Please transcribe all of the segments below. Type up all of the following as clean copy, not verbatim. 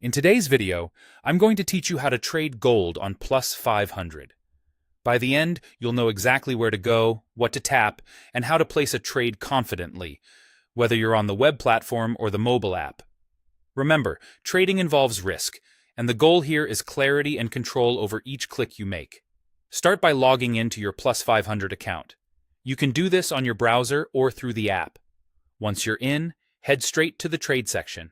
In today's video, I'm going to teach you how to trade gold on Plus500. By the end, you'll know exactly where to go, what to tap, and how to place a trade confidently, whether you're on the web platform or the mobile app. Remember, trading involves risk, and the goal here is clarity and control over each click you make. Start by logging into your Plus500 account. You can do this on your browser or through the app. Once you're in, head straight to the trade section.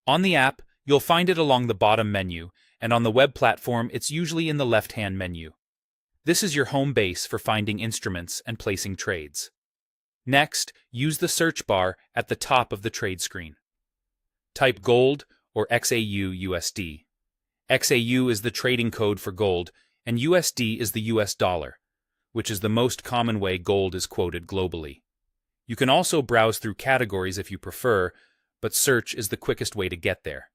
On the app, you'll find it along the bottom menu, and on the web platform, it's usually in the left-hand menu. This is your home base for finding instruments and placing trades. Next, use the search bar at the top of the trade screen. Type gold or XAUUSD. XAU is the trading code for gold, and USD is the US dollar, which is the most common way gold is quoted globally. You can also browse through categories if you prefer, but search is the quickest way to get there.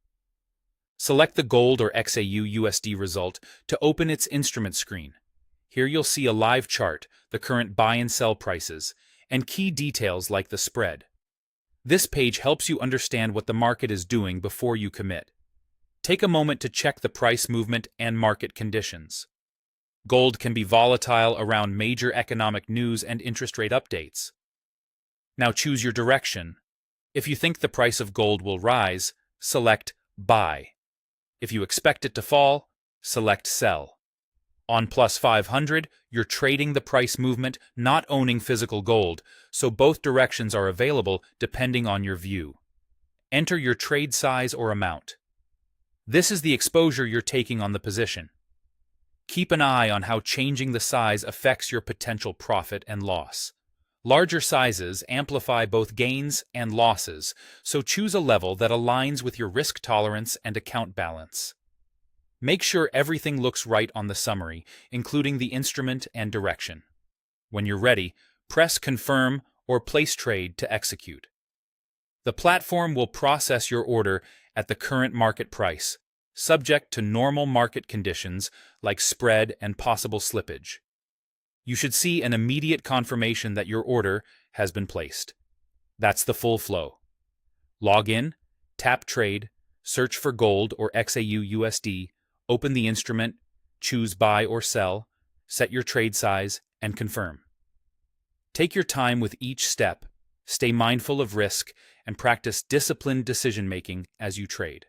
Select the gold or XAUUSD result to open its instrument screen. Here you'll see a live chart, the current buy and sell prices, and key details like the spread. This page helps you understand what the market is doing before you commit. Take a moment to check the price movement and market conditions. Gold can be volatile around major economic news and interest rate updates. Now choose your direction. If you think the price of gold will rise, select Buy. If you expect it to fall, select Sell. On Plus500, you're trading the price movement, not owning physical gold, so both directions are available depending on your view. Enter your trade size or amount. This is the exposure you're taking on the position. Keep an eye on how changing the size affects your potential profit and loss. Larger sizes amplify both gains and losses, so choose a level that aligns with your risk tolerance and account balance. Make sure everything looks right on the summary, including the instrument and direction. When you're ready, press Confirm or Place Trade to execute. The platform will process your order at the current market price, subject to normal market conditions like spread and possible slippage. You should see an immediate confirmation that your order has been placed. That's the full flow. Log in, tap Trade, search for gold or XAUUSD, open the instrument, choose Buy or Sell, set your trade size, and confirm. Take your time with each step, stay mindful of risk, and practice disciplined decision-making as you trade.